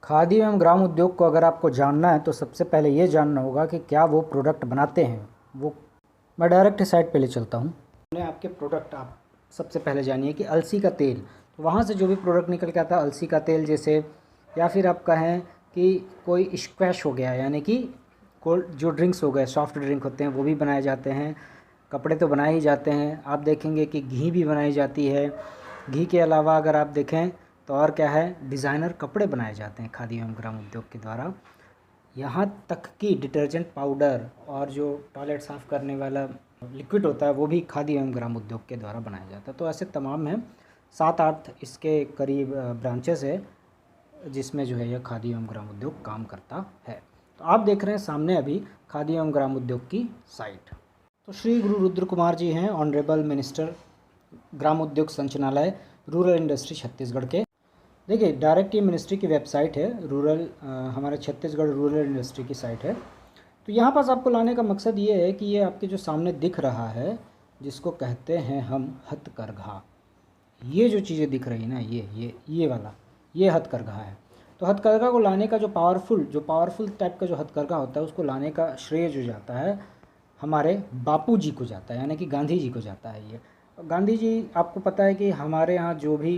खादी एवं ग्राम उद्योग को अगर आपको जानना है तो सबसे पहले ये जानना होगा कि क्या वो प्रोडक्ट बनाते हैं। वो मैं डायरेक्ट साइट पे ले चलता हूँ। आपके प्रोडक्ट आप सबसे पहले जानिए कि अलसी का तेल, तो वहाँ से जो भी प्रोडक्ट निकल के आता है अलसी का तेल जैसे, या फिर आप कहें कि कोई स्क्वैश हो गया, यानी कि कोल्ड जो ड्रिंक्स हो गए, सॉफ्ट ड्रिंक होते हैं वो भी बनाए जाते हैं। कपड़े तो बनाए ही जाते हैं। आप देखेंगे कि घी भी बनाई जाती है। घी के अलावा अगर आप देखें तो और क्या है, डिज़ाइनर कपड़े बनाए जाते हैं खादी एवं ग्राम उद्योग के द्वारा। यहाँ तक कि डिटर्जेंट पाउडर और जो टॉयलेट साफ़ करने वाला लिक्विड होता है वो भी खादी एवं ग्राम उद्योग के द्वारा बनाया जाता है। तो ऐसे तमाम हैं, 7-8 इसके करीब ब्रांचेस है जिसमें जो है यह खादी एवं ग्राम उद्योग काम करता है। तो आप देख रहे हैं सामने अभी खादी एवं ग्राम उद्योग की साइट। तो श्री गुरु रुद्र कुमार जी हैं, ऑनरेबल मिनिस्टर ग्राम उद्योग संचालनालय रूरल इंडस्ट्री छत्तीसगढ़ के। देखिए डायरेक्ट ये मिनिस्ट्री की वेबसाइट है, हमारे छत्तीसगढ़ रूरल इंडस्ट्री की साइट है। तो यहाँ पास आपको लाने का मकसद ये है कि ये आपके जो सामने दिख रहा है जिसको कहते हैं हम हथकरघा, ये जो चीज़ें दिख रही ना, ये वाला, ये हथकरघा है। तो हथकरघा को लाने का जो पावरफुल टाइप का जो हथकरघा होता है उसको लाने का श्रेय जो जाता है हमारे बापू जी को जाता है, यानी कि गांधी जी को जाता है। ये गांधी जी, आपको पता है कि हमारे यहाँ जो भी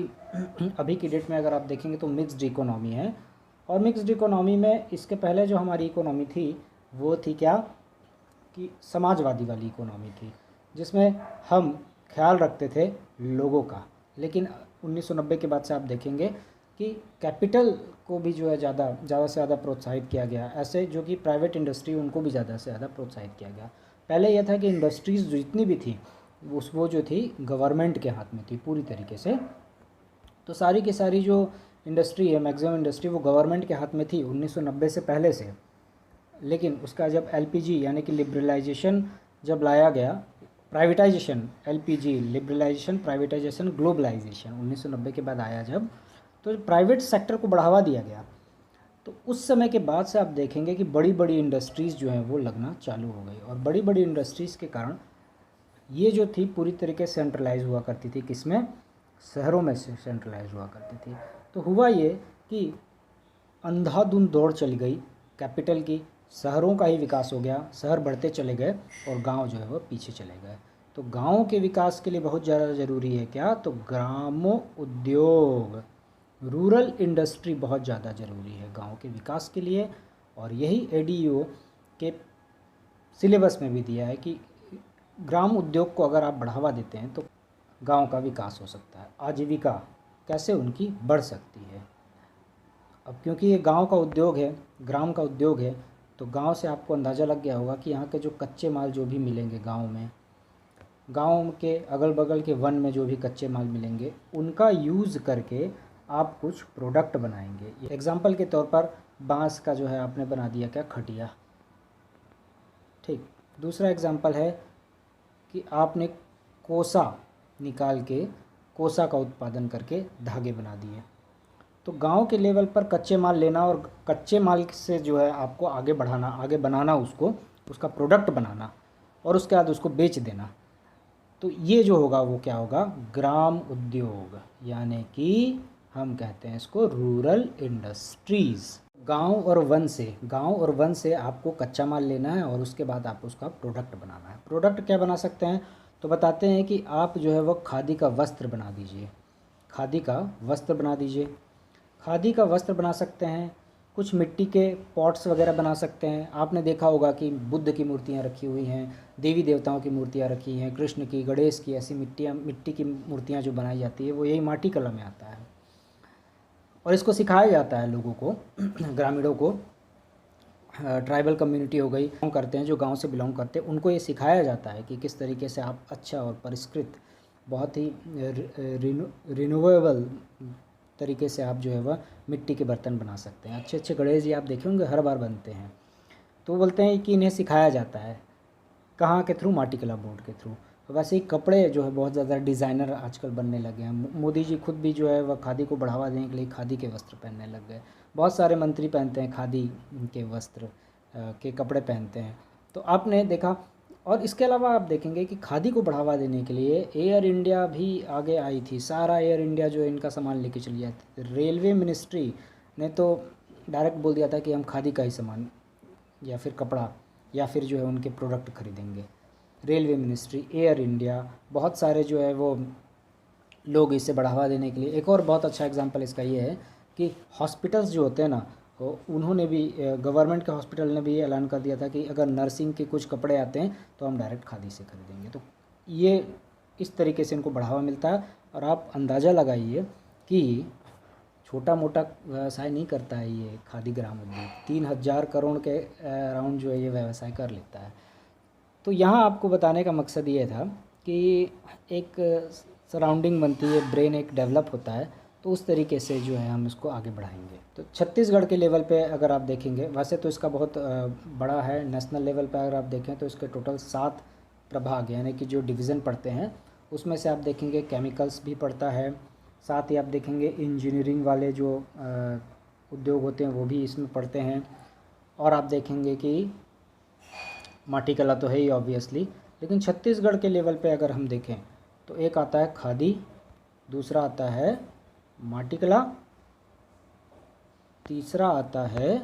अभी की डेट में अगर आप देखेंगे तो मिक्स्ड इकोनॉमी है। और मिक्स्ड इकोनॉमी में इसके पहले जो हमारी इकोनॉमी थी वो थी क्या, कि समाजवादी वाली इकोनॉमी थी, जिसमें हम ख्याल रखते थे लोगों का। लेकिन 1990 के बाद से आप देखेंगे कि कैपिटल को भी जो है ज़्यादा से ज़्यादा प्रोत्साहित किया गया। ऐसे जो कि प्राइवेट इंडस्ट्री उनको भी ज़्यादा से ज़्यादा प्रोत्साहित किया गया। पहले यह था कि इंडस्ट्रीज़ जितनी भी थी वो जो थी गवर्नमेंट के हाथ में थी पूरी तरीके से। तो सारी की सारी जो इंडस्ट्री है, मैक्सिमम इंडस्ट्री, वो गवर्नमेंट के हाथ में थी 1990 से पहले से। लेकिन उसका जब एलपीजी यानी कि लिबरलाइजेशन जब लाया गया, privatisation, LPG liberalisation, privatisation, globalisation 1990 के बाद आया जब, तो प्राइवेट सेक्टर को बढ़ावा दिया गया। तो उस समय के बाद से आप देखेंगे कि बड़ी बड़ी इंडस्ट्रीज़ जो हैं वो लगना चालू हो गई। और बड़ी बड़ी इंडस्ट्रीज़ के कारण ये जो थी पूरी तरीके से सेंट्रलाइज हुआ करती थी, किसमें, शहरों में से सेंट्रलाइज हुआ करती थी। तो हुआ ये कि अंधाधुंध दौड़ चली गई कैपिटल की, शहरों का ही विकास हो गया, शहर बढ़ते चले गए और गांव जो है वो पीछे चले गए। तो गाँव के विकास के लिए बहुत ज़्यादा ज़रूरी है क्या, तो ग्रामो उद्योग, रूरल इंडस्ट्री बहुत ज़्यादा ज़रूरी है गांव के विकास के लिए। और यही एडीओ के सिलेबस में भी दिया है कि ग्राम उद्योग को अगर आप बढ़ावा देते हैं तो गांव का विकास हो सकता है, आजीविका कैसे उनकी बढ़ सकती है। अब क्योंकि ये गांव का उद्योग है, ग्राम का उद्योग है, तो गांव से आपको अंदाज़ा लग गया होगा कि यहाँ के जो कच्चे माल जो भी मिलेंगे गांव में, गांव के अगल बगल के वन में जो भी कच्चे माल मिलेंगे उनका यूज़ करके आप कुछ प्रोडक्ट बनाएंगे। एग्ज़ाम्पल के तौर पर बांस का जो है आपने बना दिया क्या, खटिया, ठीक। दूसरा एग्ज़ाम्पल है कि आपने कोसा निकाल के कोसा का उत्पादन करके धागे बना दिए। तो गांव के लेवल पर कच्चे माल लेना और कच्चे माल से जो है आपको आगे बढ़ाना, आगे बनाना, उसको उसका प्रोडक्ट बनाना और उसके बाद उसको बेच देना। तो ये जो होगा वो क्या होगा, ग्राम उद्योग, यानी कि हम कहते हैं इसको रूरल इंडस्ट्रीज़। गांव और वन से आपको कच्चा माल लेना है और उसके बाद आप उसका प्रोडक्ट बनाना है। प्रोडक्ट क्या बना सकते हैं, तो बताते हैं कि आप जो है वो खादी का वस्त्र बना दीजिए, खादी का वस्त्र बना दीजिए। खादी का वस्त्र बना सकते हैं, कुछ मिट्टी के पॉट्स वगैरह बना सकते हैं। आपने देखा होगा कि बुद्ध की मूर्तियाँ रखी हुई हैं, देवी देवताओं की मूर्तियाँ रखी हैं, कृष्ण की, गणेश की, ऐसी मिट्टी की मूर्तियाँ जो बनाई जाती है वो यही माटी कला में आता है। और इसको सिखाया जाता है लोगों को, ग्रामीणों को, ट्राइबल कम्युनिटी हो गई, करते हैं जो गांव से बिलोंग करते हैं, उनको ये सिखाया जाता है कि किस तरीके से आप अच्छा और परिष्कृत, बहुत ही रिन्यूएबल तरीके से आप जो है वह मिट्टी के बर्तन बना सकते हैं। अच्छे अच्छे गणेश जी आप देखे होंगे हर बार बनते हैं। तो बोलते हैं कि इन्हें सिखाया जाता है, कहाँ के थ्रू, माटी कला बोर्ड के थ्रू। वैसे ही कपड़े जो है बहुत ज़्यादा डिज़ाइनर आजकल बनने लगे हैं। मोदी जी खुद भी जो है वह खादी को बढ़ावा देने के लिए खादी के वस्त्र पहनने लग गए। बहुत सारे मंत्री पहनते हैं खादी के वस्त्र के कपड़े पहनते हैं। तो आपने देखा। और इसके अलावा आप देखेंगे कि खादी को बढ़ावा देने के लिए एयर इंडिया भी आगे आई थी। सारा एयर इंडिया जो है इनका सामान लेके चली जाती थी। रेलवे मिनिस्ट्री ने तो डायरेक्ट बोल दिया था कि हम खादी का ही सामान या फिर कपड़ा या फिर जो है उनके प्रोडक्ट खरीदेंगे। रेलवे मिनिस्ट्री, एयर इंडिया, बहुत सारे जो है वो लोग इसे बढ़ावा देने के लिए। एक और बहुत अच्छा एग्जांपल इसका ये है कि हॉस्पिटल्स जो होते हैं ना, उन्होंने भी, गवर्नमेंट के हॉस्पिटल ने भी ये ऐलान कर दिया था कि अगर नर्सिंग के कुछ कपड़े आते हैं तो हम डायरेक्ट खादी से खरीदेंगे। तो ये इस तरीके से इनको बढ़ावा मिलता है। और आप अंदाज़ा लगाइए कि छोटा मोटा व्यवसाय नहीं करता है ये खादी ग्राम उद्योग, 3,000 करोड़ के अराउंड जो है ये व्यवसाय कर लेता है। तो यहाँ आपको बताने का मकसद ये था कि एक सराउंडिंग बनती है, ब्रेन एक डेवलप होता है, तो उस तरीके से जो है हम इसको आगे बढ़ाएंगे। तो छत्तीसगढ़ के लेवल पे अगर आप देखेंगे, वैसे तो इसका बहुत बड़ा है। नेशनल लेवल पे अगर आप देखें तो इसके टोटल 7 प्रभाग यानी कि जो डिवीज़न पढ़ते हैं, उसमें से आप देखेंगे केमिकल्स भी पड़ता है, साथ ही आप देखेंगे इंजीनियरिंग वाले जो उद्योग होते हैं वो भी इसमें पढ़ते हैं, और आप देखेंगे कि माटी कला तो है ही ऑब्वियसली। लेकिन छत्तीसगढ़ के लेवल पे अगर हम देखें तो एक आता है खादी, दूसरा आता है माटी कला, तीसरा आता है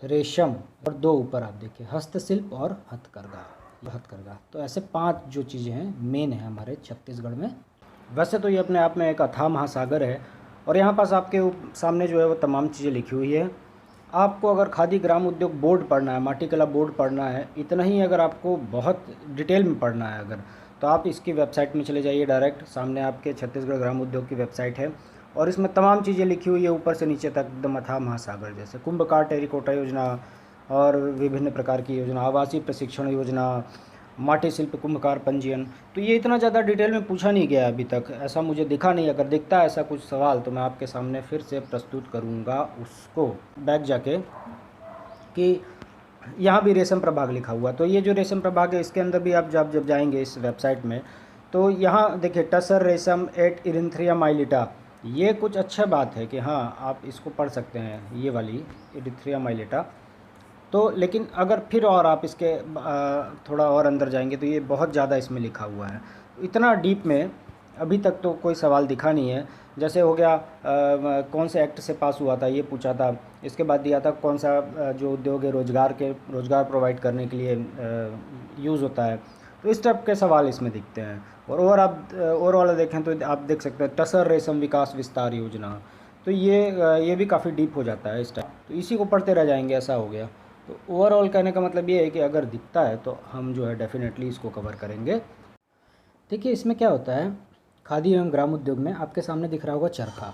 रेशम, और 2 ऊपर आप देखिए हस्तशिल्प और हथकरघा। तो ऐसे 5 जो चीज़ें हैं मेन है हमारे छत्तीसगढ़ में। वैसे तो ये अपने आप में एक अथाह महासागर है, और यहाँ पास आपके सामने जो है वो तमाम चीज़ें लिखी हुई है। आपको अगर खादी ग्राम उद्योग बोर्ड पढ़ना है, माटी कला बोर्ड पढ़ना है, इतना ही अगर आपको बहुत डिटेल में पढ़ना है अगर, तो आप इसकी वेबसाइट में चले जाइए। डायरेक्ट सामने आपके छत्तीसगढ़ ग्राम उद्योग की वेबसाइट है, और इसमें तमाम चीज़ें लिखी हुई है ऊपर से नीचे तक, एकदम अथाह महासागर जैसे। कुंभकार टेरिकोटा योजना और विभिन्न प्रकार की योजना, आवासीय प्रशिक्षण योजना, माटी शिल्प कुंभकार पंजीयन। तो ये इतना ज़्यादा डिटेल में पूछा नहीं गया अभी तक, ऐसा मुझे दिखा नहीं। अगर दिखता है ऐसा कुछ सवाल तो मैं आपके सामने फिर से प्रस्तुत करूँगा उसको बैक जाके, कि यहाँ भी रेशम प्रभाग लिखा हुआ। तो ये जो रेशम प्रभाग है इसके अंदर भी आप जब जाएंगे इस वेबसाइट में, तो यहाँ देखिए टसर रेशम एट इरिंथ्रिया माइलिटा, ये कुछ अच्छा बात है कि हाँ आप इसको पढ़ सकते हैं, ये वाली इरिंथ्रिया माइलिटा। तो लेकिन अगर फिर और आप इसके थोड़ा और अंदर जाएंगे तो ये बहुत ज़्यादा इसमें लिखा हुआ है। इतना डीप में अभी तक तो कोई सवाल दिखा नहीं है। जैसे हो गया कौन से एक्ट से पास हुआ था ये पूछा था, इसके बाद दिया था कौन सा जो उद्योग है रोज़गार प्रोवाइड करने के लिए यूज़ होता है। तो इस टाइप के सवाल इसमें दिखते हैं। और आप और वाला देखें तो आप देख सकते हैं टसर रेशम विकास विस्तार योजना। तो ये भी काफ़ी डीप हो जाता है इस टाइप, तो इसी को पढ़ते रह जाएंगे, ऐसा हो गया। तो ओवरऑल कहने का मतलब ये है कि अगर दिखता है तो हम जो है डेफिनेटली इसको कवर करेंगे। देखिए इसमें क्या होता है, खादी एवं ग्राम उद्योग में आपके सामने दिख रहा होगा चरखा।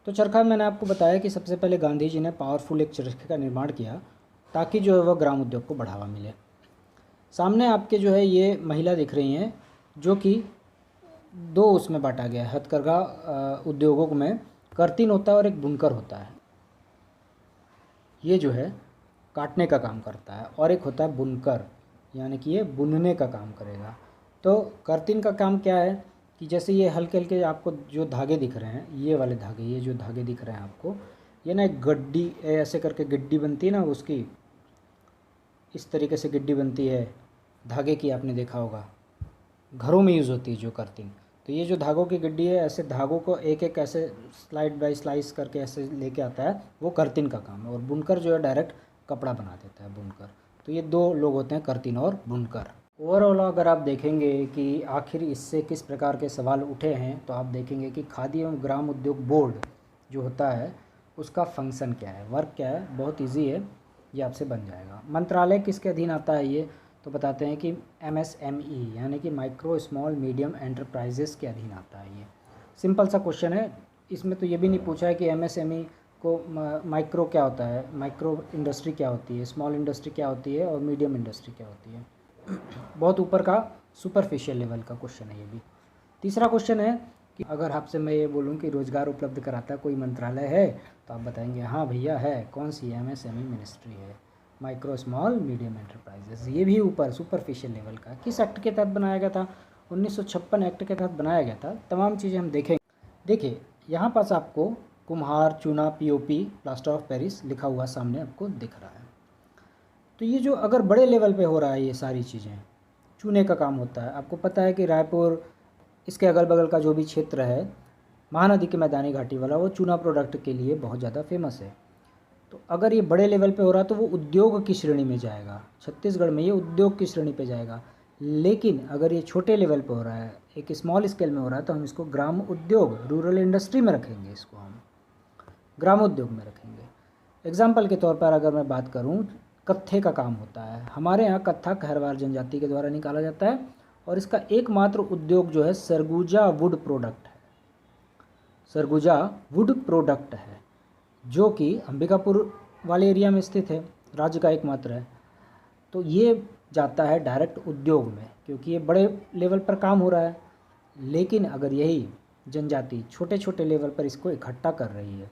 तो चरखा मैंने आपको बताया कि सबसे पहले गांधी जी ने पावरफुल एक चरखे का निर्माण किया ताकि जो है वह ग्राम उद्योग को बढ़ावा मिले। सामने आपके जो है ये महिला दिख रही हैं, जो कि 2 उसमें बांटा गया है। हथकरघा उद्योगों में कर्तिन होता है और एक बुनकर होता है, ये जो है काटने का काम करता है, और एक होता है बुनकर, यानी कि ये बुनने का काम करेगा। तो कर्तिन का काम क्या है कि जैसे ये हल्के हल्के आपको जो धागे दिख रहे हैं, ये वाले धागे, ये जो धागे दिख रहे हैं आपको, ये ना एक गड्डी ऐसे करके गिड्डी बनती है ना उसकी, इस तरीके से गिड्डी बनती है धागे की, आपने देखा होगा घरों में यूज़ होती है जो कर्तिन। तो ये जो धागों की गड्डी है, ऐसे धागों को एक एक ऐसे स्लाइड बाई स्लाइस करके ऐसे लेके आता है, वो कर्तिन का काम है। और बुनकर जो है डायरेक्ट कपड़ा बना देता है, बुनकर। तो ये 2 लोग होते हैं, कर्तिन और बुनकर। ओवरऑल अगर आप देखेंगे कि आखिर इससे किस प्रकार के सवाल उठे हैं, तो आप देखेंगे कि खादी एवं ग्राम उद्योग बोर्ड जो होता है उसका फंक्शन क्या है, वर्क क्या है। बहुत ईजी है, ये आपसे बन जाएगा। मंत्रालय किसके अधीन आता है ये, तो बताते हैं कि MSME यानी कि माइक्रो स्मॉल मीडियम एंटरप्राइजेस के अधीन आता है। ये सिंपल सा क्वेश्चन है, इसमें तो ये भी नहीं पूछा है कि MSME को माइक्रो क्या होता है, माइक्रो इंडस्ट्री क्या होती है, स्मॉल इंडस्ट्री क्या होती है, और मीडियम इंडस्ट्री क्या होती है। बहुत ऊपर का सुपरफिशियल लेवल का क्वेश्चन है ये भी। तीसरा क्वेश्चन है कि अगर आपसे मैं ये बोलूँ कि रोज़गार उपलब्ध कराता कोई मंत्रालय है, तो आप बताएंगे हाँ भैया है। कौन सी? MSME मिनिस्ट्री है, माइक्रो स्मॉल मीडियम एंटरप्राइजेस। ये भी ऊपर सुपरफिशियल लेवल का। किस एक्ट के तहत बनाया गया था? 1956 एक्ट के तहत बनाया गया था। तमाम चीज़ें हम देखेंगे। देखिए यहाँ पास आपको कुम्हार, चूना, POP, प्लास्टर ऑफ पेरिस लिखा हुआ सामने आपको दिख रहा है। तो ये जो अगर बड़े लेवल पे हो रहा है, ये सारी चीज़ें चूने का काम होता है। आपको पता है कि रायपुर, इसके अगल बगल का जो भी क्षेत्र है, महानदी के मैदानी घाटी वाला वो चूना प्रोडक्ट के लिए बहुत ज़्यादा फेमस है। तो अगर ये बड़े लेवल पे हो रहा है तो वो उद्योग की श्रेणी में जाएगा, छत्तीसगढ़ में ये उद्योग की श्रेणी पे जाएगा। लेकिन अगर ये छोटे लेवल पे हो रहा है, एक स्मॉल स्केल में हो रहा है, तो हम इसको ग्राम उद्योग, रूरल इंडस्ट्री में रखेंगे, इसको हम ग्राम उद्योग में रखेंगे। एग्जाम्पल के तौर पर अगर मैं बात करूँ, कत्थे का काम होता है हमारे यहाँ, कत्था खैरवार जनजाति के द्वारा निकाला जाता है और इसका एकमात्र उद्योग जो है सरगुजा वुड प्रोडक्ट है। सरगुजा वुड प्रोडक्ट है जो कि अंबिकापुर वाले एरिया में स्थित है, राज्य का एकमात्र है। तो ये जाता है डायरेक्ट उद्योग में क्योंकि ये बड़े लेवल पर काम हो रहा है। लेकिन अगर यही जनजाति छोटे छोटे लेवल पर इसको इकट्ठा कर रही है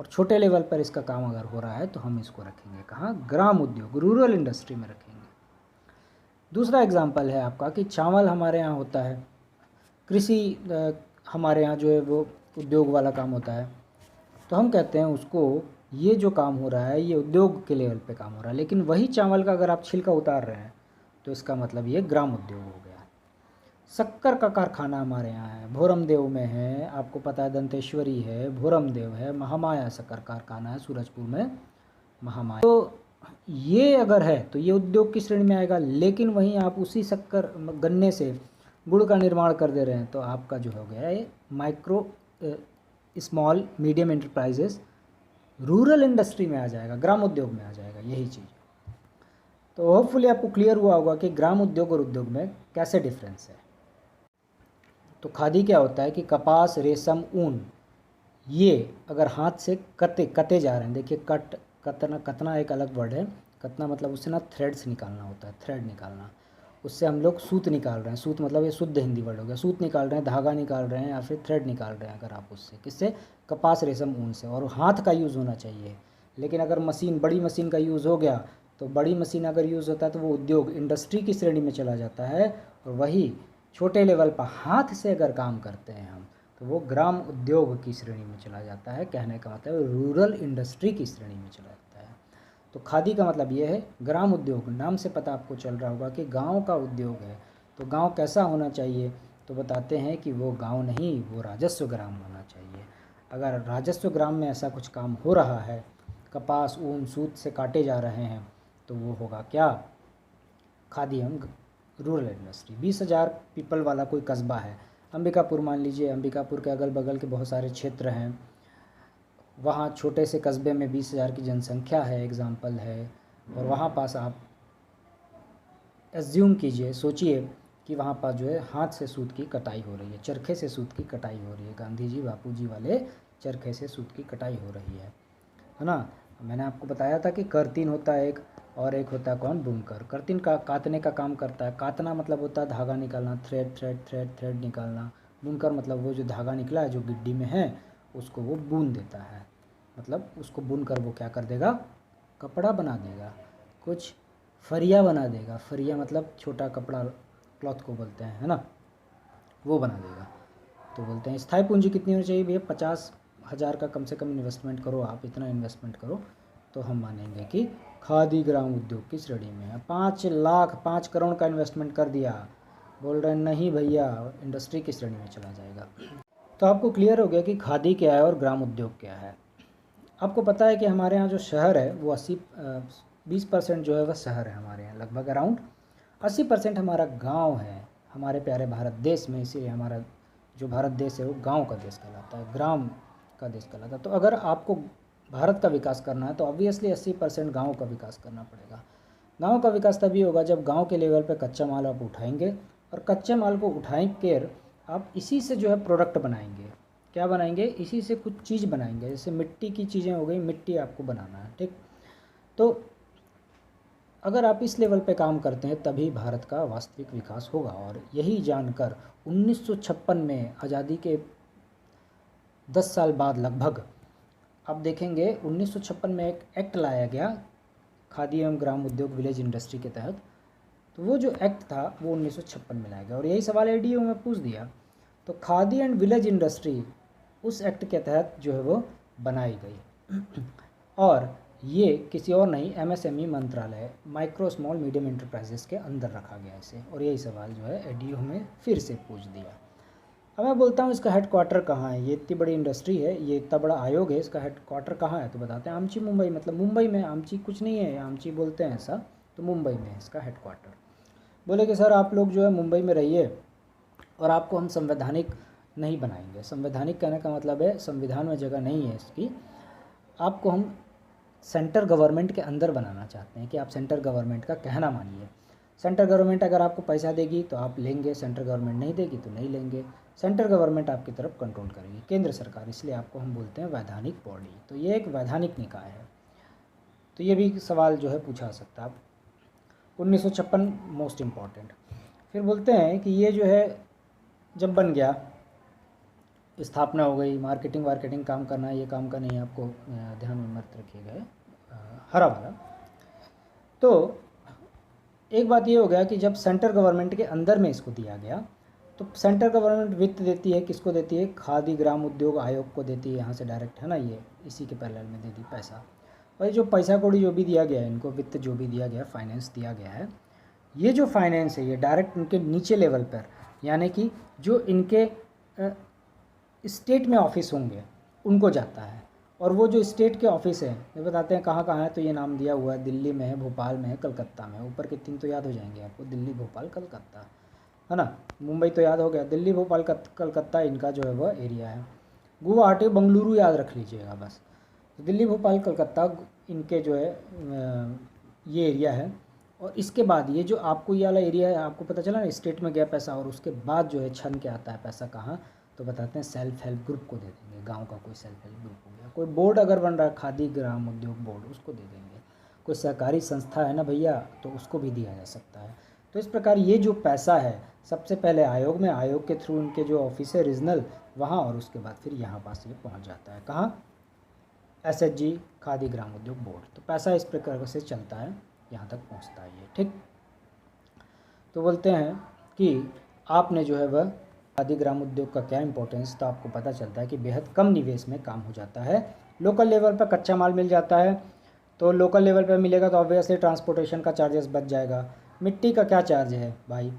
और छोटे लेवल पर इसका काम अगर हो रहा है तो हम इसको रखेंगे कहाँ, ग्राम उद्योग, रूरल इंडस्ट्री में रखेंगे। दूसरा एग्जाम्पल है आपका कि चावल हमारे यहाँ होता है, कृषि हमारे यहाँ जो है वो उद्योग वाला काम होता है। तो हम कहते हैं उसको, ये जो काम हो रहा है ये उद्योग के लेवल पे काम हो रहा है, लेकिन वही चावल का अगर आप छिलका उतार रहे हैं तो इसका मतलब ये ग्राम उद्योग हो गया। शक्कर का कारखाना हमारे यहाँ है, भोरमदेव में है, आपको पता है दंतेश्वरी है, भोरमदेव है, महामाया शक्कर कारखाना है सूरजपुर में, महामाया। तो ये अगर है तो ये उद्योग की श्रेणी में आएगा। लेकिन वहीं आप उसी शक्कर गन्ने से गुड़ का निर्माण कर दे रहे हैं तो आपका जो हो गया ये micro small medium enterprises rural industry में आ जाएगा, ग्राम उद्योग में आ जाएगा, यही चीज़। तो होपफुली आपको क्लियर हुआ होगा कि ग्राम उद्योग और उद्योग में कैसे डिफरेंस है। तो खादी क्या होता है कि कपास, रेशम, ऊन, ये अगर हाथ से कते जा रहे हैं, देखिए कतना एक अलग वर्ड है। कतना मतलब उससे ना थ्रेड्स निकालना होता है, थ्रेड निकालना, उससे हम लोग सूत निकाल रहे हैं। सूत मतलब ये शुद्ध हिंदी वर्ड हो गया, सूत निकाल रहे हैं, धागा निकाल रहे हैं या फिर थ्रेड निकाल रहे हैं अगर आप उससे, किससे, कपास, रेशम, ऊन से। और हाथ का यूज़ होना चाहिए। लेकिन अगर मशीन, बड़ी मशीन का यूज़ हो गया तो बड़ी मशीन अगर यूज़ होता है तो वो उद्योग, इंडस्ट्री की श्रेणी में चला जाता है। और वही छोटे लेवल पर हाथ से अगर काम करते हैं हम तो वो ग्राम उद्योग की श्रेणी में चला जाता है। कहने का मतलब रूरल इंडस्ट्री की श्रेणी में चला जाता है। तो खादी का मतलब ये है ग्राम उद्योग। नाम से पता आपको चल रहा होगा कि गांव का उद्योग है। तो गांव कैसा होना चाहिए, तो बताते हैं कि वो गांव नहीं, वो राजस्व ग्राम होना चाहिए। अगर राजस्व ग्राम में ऐसा कुछ काम हो रहा है, कपास, ऊन, सूत से काटे जा रहे हैं, तो वो होगा क्या, खादी एवं रूरल इंडस्ट्री। 20,000 पीपल वाला कोई कस्बा है, अंबिकापुर मान लीजिए, अंबिकापुर के अगल बगल के बहुत सारे क्षेत्र हैं, वहाँ छोटे से कस्बे में 20,000 की जनसंख्या है, एग्ज़ाम्पल है। और वहाँ पास आप एज्यूम कीजिए, सोचिए कि वहाँ पास जो है हाथ से सूत की कटाई हो रही है, चरखे से सूत की कटाई हो रही है, गांधी जी, बापू जी वाले चरखे से सूत की कटाई हो रही है ना। मैंने आपको बताया था कि करतीन होता है एक, और एक होता है कौन, बुनकर। करतीन का कातने का काम करता है, कातना मतलब होता है धागा निकालना, थ्रेड निकालना। बुनकर मतलब वो जो धागा निकला है जो गिड्डी में है उसको वो बुन देता है, मतलब उसको बुन कर वो क्या कर देगा, कपड़ा बना देगा, कुछ फरिया बना देगा। फरिया मतलब छोटा कपड़ा, क्लॉथ को बोलते हैं, है ना, वो बना देगा। तो बोलते हैं स्थायी पूंजी कितनी होनी चाहिए भैया, 50,000 का कम से कम इन्वेस्टमेंट करो, आप इतना इन्वेस्टमेंट करो तो हम मानेंगे कि खादी ग्राम उद्योग की श्रेणी में है। 5 लाख 5 करोड़ का इन्वेस्टमेंट कर दिया, बोल रहे हैं नहीं भैया, इंडस्ट्री की श्रेणी में चला जाएगा। तो आपको क्लियर हो गया कि खादी क्या है और ग्राम उद्योग क्या है। आपको पता है कि हमारे यहाँ जो शहर है वो 20% जो है वह शहर है हमारे यहाँ, लगभग अराउंड 80% हमारा गांव है हमारे प्यारे भारत देश में। इसीलिए हमारा जो भारत देश है वो गांव का देश कहलाता है, ग्राम का देश कहलाता है। तो अगर आपको भारत का विकास करना है तो ऑब्वियसली 80% गाँव का विकास करना पड़ेगा। गाँव का विकास तभी होगा जब गाँव के लेवल पर कच्चा माल आप उठाएंगे, और कच्चे माल को उठाएंगे आप इसी से जो है प्रोडक्ट बनाएंगे। क्या बनाएंगे, इसी से कुछ चीज़ बनाएंगे। जैसे मिट्टी की चीज़ें हो गई, मिट्टी आपको बनाना है, ठीक। तो अगर आप इस लेवल पे काम करते हैं तभी भारत का वास्तविक विकास होगा। और यही जानकर 1956 में आज़ादी के 10 साल बाद लगभग आप देखेंगे 1956 में एक एक्ट लाया गया खादी एवं ग्राम उद्योग विलेज इंडस्ट्री के तहत। तो वो जो एक्ट था वो 1956 में लाया गया और यही सवाल एडीओ में पूछ दिया। तो खादी एंड विलेज इंडस्ट्री उस एक्ट के तहत जो है वो बनाई गई और ये किसी और नहीं, एमएसएमई मंत्रालय, माइक्रो स्मॉल मीडियम एंटरप्राइजेस के अंदर रखा गया इसे। और यही सवाल जो है एडीओ में फिर से पूछ दिया। अब मैं बोलता हूँ इसका हेडक्वार्टर कहाँ है, ये इतनी बड़ी इंडस्ट्री है, ये इतना बड़ा आयोग है, इसका हेडक्वार्टर कहाँ है, तो बताते हैं आमची मुंबई, मतलब मुंबई में, आमची कुछ नहीं है, आमची बोलते हैं ऐसा, तो मुंबई में है इसका हेडक्वार्टर। बोले कि सर आप लोग जो है मुंबई में रहिए और आपको हम संवैधानिक नहीं बनाएंगे। संवैधानिक कहने का मतलब है संविधान में जगह नहीं है इसकी, आपको हम सेंटर गवर्नमेंट के अंदर बनाना चाहते हैं कि आप सेंटर गवर्नमेंट का कहना मानिए। सेंट्रल गवर्नमेंट अगर आपको पैसा देगी तो आप लेंगे, सेंट्रल गवर्नमेंट नहीं देगी तो नहीं लेंगे। सेंट्रल गवर्नमेंट आपकी तरफ कंट्रोल करेगी, केंद्र सरकार, इसलिए आपको हम बोलते हैं वैधानिक बॉडी। तो ये एक वैधानिक निकाय है। तो ये भी सवाल जो है पूछा सकता है आप। 1956 मोस्ट इम्पॉर्टेंट। फिर बोलते हैं कि ये जो है जब बन गया, स्थापना हो गई, मार्केटिंग वार्केटिंग काम करना है, ये काम का नहीं, आपको ध्यान में मत रखिएगा, हरा वाला। तो एक बात ये हो गया कि जब सेंट्रल गवर्नमेंट के अंदर में इसको दिया गया, तो सेंट्रल गवर्नमेंट वित्त देती है, किसको देती है, खादी ग्राम उद्योग आयोग को देती है, यहाँ से डायरेक्ट है ना, ये इसी के पैरेलल में दे दी पैसा। और ये जो पैसा कौड़ी जो भी दिया गया है इनको, वित्त जो भी दिया गया, फाइनेंस दिया गया है, ये जो फाइनेंस है ये डायरेक्ट उनके नीचे लेवल पर, यानी कि जो इनके स्टेट में ऑफिस होंगे उनको जाता है। और वो जो स्टेट के ऑफिस है ये बताते हैं कहाँ कहाँ है, तो ये नाम दिया हुआ है, दिल्ली में है, भोपाल में है, कलकत्ता में है। ऊपर के 3 तो याद हो जाएंगे आपको, दिल्ली भोपाल कलकत्ता, है ना। मुंबई तो याद हो गया, दिल्ली भोपाल कलकत्ता इनका जो है वह एरिया है। गुवाहाटी बंगलुरु याद रख लीजिएगा बस। तो दिल्ली भोपाल कलकत्ता इनके जो है ये एरिया है। और इसके बाद ये जो आपको ये वाला एरिया है, आपको पता चला ना, स्टेट में गया पैसा, और उसके बाद जो है छन के आता है पैसा कहाँ, तो बताते हैं सेल्फ हेल्प ग्रुप को दे देंगे। गांव का कोई सेल्फ हेल्प ग्रुप हो गया, कोई बोर्ड अगर बन रहा है खादी ग्राम उद्योग बोर्ड, उसको दे देंगे। कोई सहकारी संस्था है ना भैया, तो उसको भी दिया जा सकता है। तो इस प्रकार ये जो पैसा है सबसे पहले आयोग में, आयोग के थ्रू उनके जो ऑफिस है रीजनल वहाँ, और उसके बाद फिर यहाँ पास ये पहुँच जाता है कहाँ, SHG खादी ग्राम उद्योग बोर्ड। तो पैसा इस प्रकार से चलता है, यहाँ तक पहुँचता है ये, ठीक। तो बोलते हैं कि आपने जो है वह खादी ग्राम उद्योग का क्या इंपॉर्टेंस, तो आपको पता चलता है कि बेहद कम निवेश में काम हो जाता है। लोकल लेवल पर कच्चा माल मिल जाता है, तो लोकल लेवल पर मिलेगा तो ऑब्वियसली ट्रांसपोर्टेशन का चार्जेस बच जाएगा। मिट्टी का क्या चार्ज है भाई,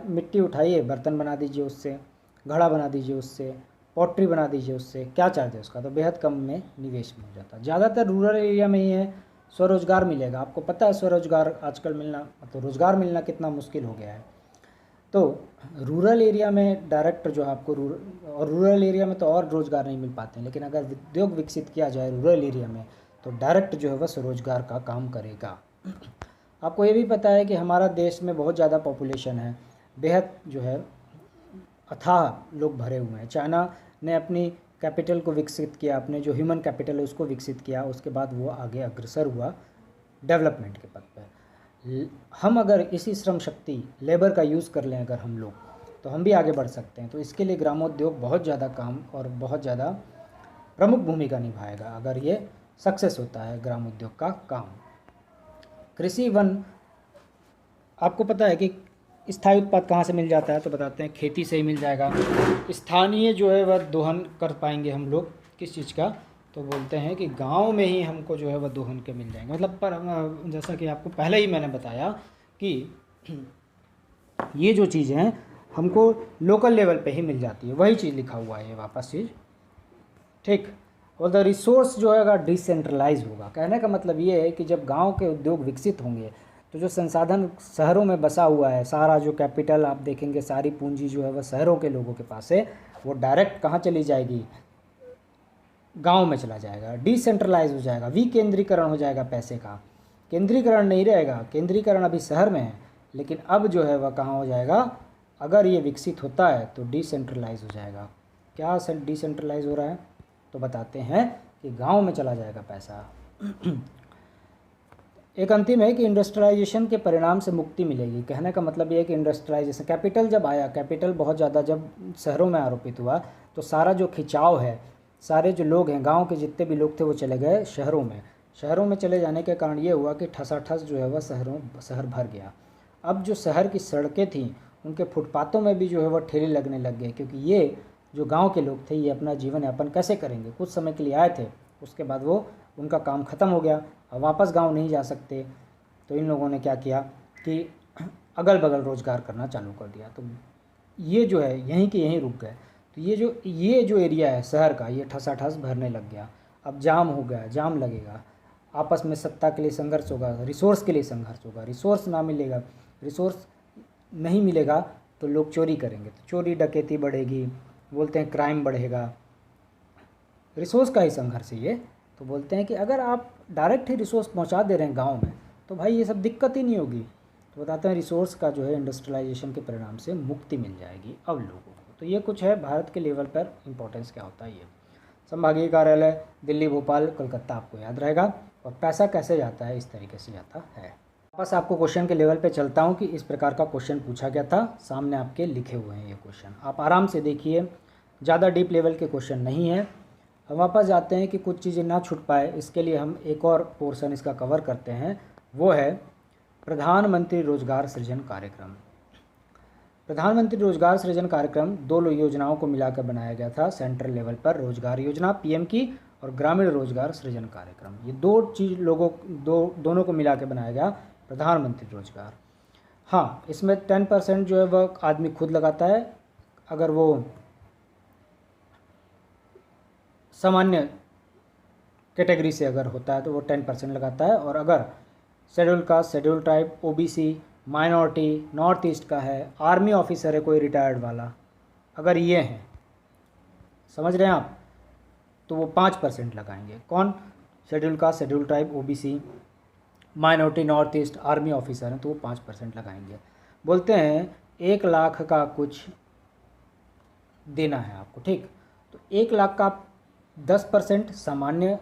मिट्टी उठाइए, बर्तन बना दीजिए उससे, घड़ा बना दीजिए उससे, पॉटरी बना दीजिए उससे, क्या चार्ज है उसका, तो बेहद कम में निवेश में हो जाता है। ज़्यादातर रूरल एरिया में ही है, स्वरोजगार मिलेगा। आपको पता है स्वरोजगार आजकल मिलना, मतलब रोज़गार मिलना कितना मुश्किल हो गया है। तो रूरल एरिया में डायरेक्ट जो आपको रूरल एरिया में तो और रोज़गार नहीं मिल पाते हैं, लेकिन अगर उद्योग विकसित किया जाए रूरल एरिया में तो डायरेक्ट जो है वह स्वरोजगार का काम करेगा। आपको ये भी पता है कि हमारा देश में बहुत ज़्यादा पॉपुलेशन है, बेहद जो है अथाह लोग भरे हुए हैं। चाइना ने अपनी कैपिटल को विकसित किया, अपने जो ह्यूमन कैपिटल है उसको विकसित किया, उसके बाद वो आगे अग्रसर हुआ डेवलपमेंट के पद पर। हम अगर इसी श्रम शक्ति लेबर का यूज़ कर लें अगर हम लोग, तो हम भी आगे बढ़ सकते हैं। तो इसके लिए ग्रामोद्योग बहुत ज़्यादा काम और बहुत ज़्यादा प्रमुख भूमिका निभाएगा अगर ये सक्सेस होता है ग्रामोद्योग का काम। कृषि वन, आपको पता है कि स्थायी उत्पाद कहाँ से मिल जाता है, तो बताते हैं खेती से ही मिल जाएगा। स्थानीय जो है वह दोहन कर पाएंगे हम लोग, किस चीज़ का, तो बोलते हैं कि गांव में ही हमको जो है वह दोहन के मिल जाएंगे। मतलब पर जैसा कि आपको पहले ही मैंने बताया कि ये जो चीज़ें हैं हमको लोकल लेवल पे ही मिल जाती है, वही चीज़ लिखा हुआ है ये वापस चीज़, ठीक। और द रिसोर्स जो है अगर डिसेंट्रलाइज होगा, कहने का मतलब ये है कि जब गांव के उद्योग विकसित होंगे तो जो संसाधन शहरों में बसा हुआ है, सारा जो कैपिटल आप देखेंगे, सारी पूंजी जो है वह शहरों के लोगों के पास है, वो डायरेक्ट कहाँ चली जाएगी, गांव में चला जाएगा। डिसेंट्रलाइज हो जाएगा, विकेंद्रीकरण हो जाएगा पैसे का, केंद्रीकरण नहीं रहेगा। केंद्रीकरण अभी शहर में है, लेकिन अब जो है वह कहाँ हो जाएगा, अगर ये विकसित होता है तो डिसेंट्रलाइज हो जाएगा। क्या डिसेंट्रलाइज हो रहा है, तो बताते हैं कि गांव में चला जाएगा पैसा। एक अंतिम है कि इंडस्ट्रियलाइजेशन के परिणाम से मुक्ति मिलेगी। कहने का मतलब ये है कि इंडस्ट्रियलाइजेशन, कैपिटल जब आया, कैपिटल बहुत ज़्यादा जब शहरों में आरोपित हुआ, तो सारा जो खिंचाव है, सारे जो लोग हैं, गांव के जितने भी लोग थे वो चले गए शहरों में। शहरों में चले जाने के कारण ये हुआ कि ठसाठस जो है वह शहर भर गया। अब जो शहर की सड़कें थीं उनके फुटपाथों में भी जो है वह ठेले लगने लग गए, क्योंकि ये जो गांव के लोग थे ये अपना जीवन यापन कैसे करेंगे, कुछ समय के लिए आए थे, उसके बाद वो उनका काम ख़त्म हो गया, अब वापस गांव नहीं जा सकते। तो इन लोगों ने क्या किया कि अगल बगल रोज़गार करना चालू कर दिया। तो ये जो है यहीं के यहीं रुक गए। तो ये जो एरिया है शहर का, ये ठसाठस भरने लग गया। अब जाम हो गया, जाम लगेगा, आपस में सत्ता के लिए संघर्ष होगा, रिसोर्स के लिए संघर्ष होगा। रिसोर्स ना मिलेगा, रिसोर्स नहीं मिलेगा तो लोग चोरी करेंगे, तो चोरी डकैती बढ़ेगी, बोलते हैं क्राइम बढ़ेगा। रिसोर्स का ही संघर्ष है ये। तो बोलते हैं कि अगर आप डायरेक्ट ही रिसोर्स पहुंचा दे रहे हैं गांव में तो भाई ये सब दिक्कत ही नहीं होगी। तो बताते हैं रिसोर्स का जो है इंडस्ट्रियलाइजेशन के परिणाम से मुक्ति मिल जाएगी अब लोगों को। तो ये कुछ है भारत के लेवल पर इम्पोर्टेंस क्या होता है ये। संभागीय कार्यालय दिल्ली, भोपाल, कोलकाता आपको याद रहेगा। और पैसा कैसे जाता है, इस तरीके से जाता है। बस आपको क्वेश्चन के लेवल पे चलता हूँ कि इस प्रकार का क्वेश्चन पूछा गया था, सामने आपके लिखे हुए हैं ये क्वेश्चन, आप आराम से देखिए, ज़्यादा डीप लेवल के क्वेश्चन नहीं है। हम वापस जाते हैं कि कुछ चीज़ें ना छूट पाए, इसके लिए हम एक और पोर्शन इसका कवर करते हैं, वो है प्रधानमंत्री रोजगार सृजन कार्यक्रम। प्रधानमंत्री रोजगार सृजन कार्यक्रम 2 योजनाओं को मिलाकर बनाया गया था सेंट्रल लेवल पर, रोजगार योजना पीएम की और ग्रामीण रोजगार सृजन कार्यक्रम। ये 2 चीज़ दोनों को मिला के बनाया गया प्रधानमंत्री रोजगार। हाँ, इसमें 10% जो है वह आदमी खुद लगाता है, अगर वो सामान्य कैटेगरी से अगर होता है तो वो 10% लगाता है, और अगर schedule caste, schedule tribe, OBC, minority, north east का है, आर्मी ऑफिसर है कोई रिटायर्ड वाला, अगर ये हैं, समझ रहे हैं आप, तो वो 5% लगाएंगे। कौन? Schedule caste, schedule tribe, OBC, minority, north east, army officer हैं तो वो 5% लगाएंगे। बोलते हैं 1 लाख का कुछ देना है आपको, ठीक। तो 1 लाख का 10% सामान्य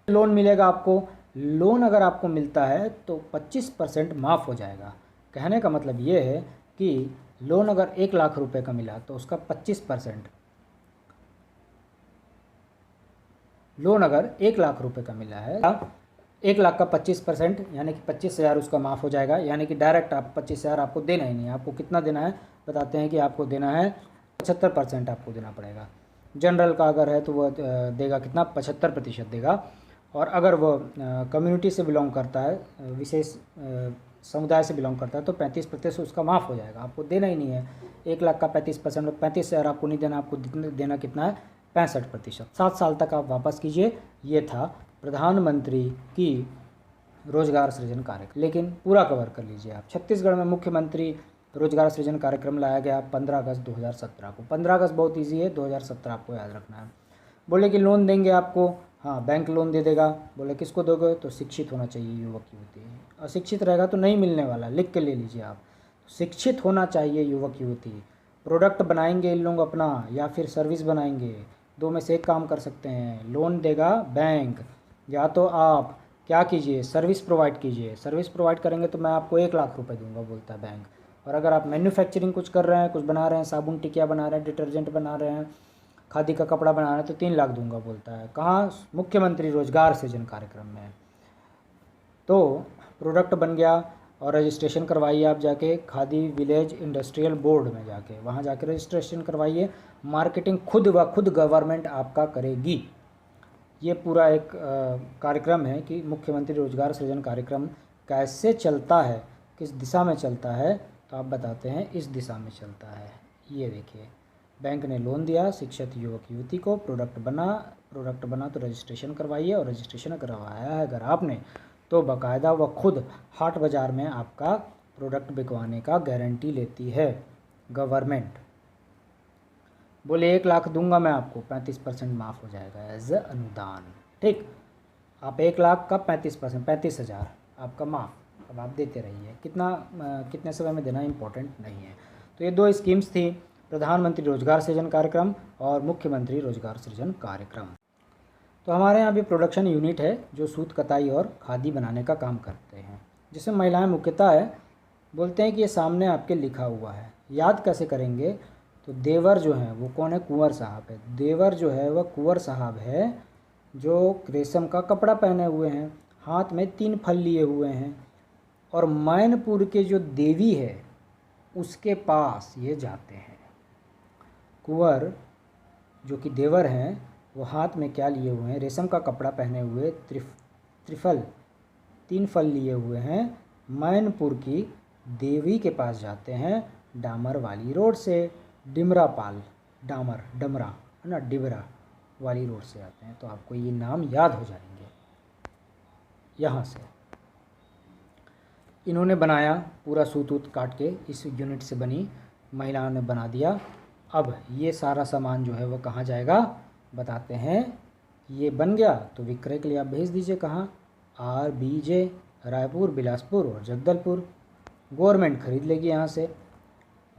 लोन मिलेगा आपको। लोन अगर आपको मिलता है तो 25% माफ़ हो जाएगा। कहने का मतलब ये है कि लोन अगर 1 लाख रुपए का मिला तो उसका 25%, लोन अगर 1 लाख रुपए का मिला है, 1 लाख का 25% यानी कि 25,000 उसका माफ़ हो जाएगा। यानी कि डायरेक्ट आप 25,000 आपको देना ही नहीं है। आपको कितना देना है बताते हैं कि आपको देना है 75% आपको देना पड़ेगा। जनरल का अगर है तो वह देगा कितना, 75% देगा। और अगर वह कम्युनिटी से बिलोंग करता है, विशेष समुदाय से बिलोंग करता है, तो 35% उसका माफ़ हो जाएगा, आपको देना ही नहीं है। 1 लाख का 35%, 35,000 आपको नहीं देना, आपको देना कितना है, 65%। 7 साल तक आप वापस कीजिए। ये था प्रधानमंत्री की रोजगार सृजन कार्यक्रम। लेकिन पूरा कवर कर लीजिए आप। छत्तीसगढ़ में मुख्यमंत्री रोजगार सृजन कार्यक्रम लाया गया 15 अगस्त 2017 को। 15 अगस्त बहुत ईजी है, 2017 आपको याद रखना है। बोले कि लोन देंगे आपको, हाँ बैंक लोन दे देगा। बोले किसको दोगे, तो शिक्षित होना चाहिए युवक युवती। अशिक्षित रहेगा तो नहीं मिलने वाला, लिख के ले लीजिए आप। शिक्षित होना चाहिए युवक युवती। प्रोडक्ट बनाएंगे इन लोग अपना या फिर सर्विस बनाएंगे, 2 में से एक काम कर सकते हैं। लोन देगा बैंक, या तो आप क्या कीजिए, सर्विस प्रोवाइड कीजिए। सर्विस प्रोवाइड करेंगे तो मैं आपको 1 लाख रुपए दूंगा बोलता है बैंक। और अगर आप मैन्युफैक्चरिंग कुछ कर रहे हैं, कुछ बना रहे हैं, साबुन टिकिया बना रहे हैं, डिटर्जेंट बना रहे हैं, खादी का कपड़ा बना रहे हैं, तो 3 लाख दूंगा बोलता है। कहाँ? मुख्यमंत्री रोजगार सृजन कार्यक्रम में। तो प्रोडक्ट बन गया और रजिस्ट्रेशन करवाइए आप जाके खादी विलेज इंडस्ट्रियल बोर्ड में जाके, वहाँ जाके रजिस्ट्रेशन करवाइए। मार्केटिंग खुद व खुद गवर्नमेंट आपका करेगी। ये पूरा एक कार्यक्रम है कि मुख्यमंत्री रोजगार सृजन कार्यक्रम कैसे चलता है, किस दिशा में चलता है, तो आप बताते हैं इस दिशा में चलता है। ये देखिए, बैंक ने लोन दिया शिक्षित युवक युवती को, प्रोडक्ट बना तो रजिस्ट्रेशन करवाइए, और रजिस्ट्रेशन करवाया है अगर आपने तो बाकायदा वह खुद हाट बाज़ार में आपका प्रोडक्ट बिकवाने का गारंटी लेती है गवर्नमेंट। बोले 1 लाख दूंगा मैं आपको, 35% माफ़ हो जाएगा एज अनुदान, ठीक। आप 1 लाख का 35%, 35,000 आपका माफ़, अब आप देते रहिए। कितने समय में देना इम्पोर्टेंट नहीं है। तो ये 2 स्कीम्स थी, प्रधानमंत्री रोजगार सृजन कार्यक्रम और मुख्यमंत्री रोजगार सृजन कार्यक्रम। तो हमारे यहाँ भी प्रोडक्शन यूनिट है जो सूत कताई और खादी बनाने का काम करते हैं, जिसमें महिलाएं मुख्यतः है। बोलते हैं कि ये सामने आपके लिखा हुआ है, याद कैसे करेंगे, तो देवर जो है वो कौन है, कुंवर साहब है। देवर जो है वह कुंवर साहब है जो रेशम का कपड़ा पहने हुए हैं, हाथ में 3 फल लिए हुए हैं, और मैनपुर के जो देवी है उसके पास ये जाते हैं। कुंवर जो कि देवर हैं वो हाथ में क्या लिए हुए हैं, रेशम का कपड़ा पहने हुए, त्रिफल 3 फल लिए हुए हैं, मैनपुर की देवी के पास जाते हैं डामर वाली रोड से, डिमरापाल, डामर, डमरा है ना, डिबरा वाली रोड से आते हैं। तो आपको ये नाम याद हो जाएंगे। यहाँ से इन्होंने बनाया, पूरा सूत वूत काट के इस यूनिट से बनी, महिलाओं ने बना दिया। अब ये सारा सामान जो है वो कहाँ जाएगा बताते हैं। ये बन गया तो विक्रय के लिए आप भेज दीजिए कहाँ, RBJ, रायपुर, बिलासपुर और जगदलपुर। गवर्नमेंट खरीद लेगी यहाँ से।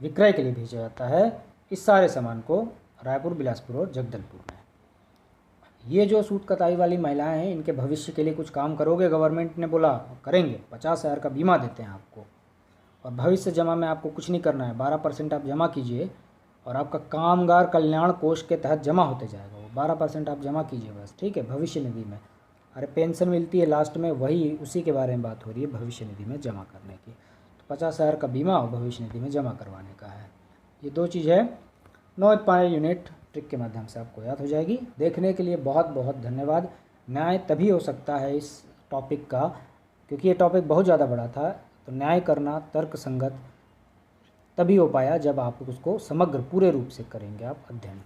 विक्रय के लिए भेजा जाता है इस सारे सामान को रायपुर, बिलासपुर और जगदलपुर में। ये जो सूत कताई वाली महिलाएं हैं, इनके भविष्य के लिए कुछ काम करोगे, गवर्नमेंट ने बोला करेंगे, 50,000 का बीमा देते हैं आपको। और भविष्य जमा में आपको कुछ नहीं करना है, 12% आप जमा कीजिए और आपका कामगार कल्याण कोष के तहत जमा होते जाएगा। वो 12% आप जमा कीजिए बस, ठीक है, भविष्य निधि में। अरे पेंशन मिलती है लास्ट में, वही उसी के बारे में बात हो रही है, भविष्य निधि में जमा करने की। तो 50,000 का बीमा और भविष्य निधि में जमा करवाने का है। ये दो चीज़ है। 9 पाए यूनिट ट्रिक के माध्यम से आपको याद हो जाएगी। देखने के लिए बहुत बहुत धन्यवाद। न्याय तभी हो सकता है इस टॉपिक का, क्योंकि ये टॉपिक बहुत ज़्यादा बड़ा था। तो न्याय करना तर्क संगत तभी हो पाया जब आप उसको समग्र पूरे रूप से करेंगे आप अध्ययन।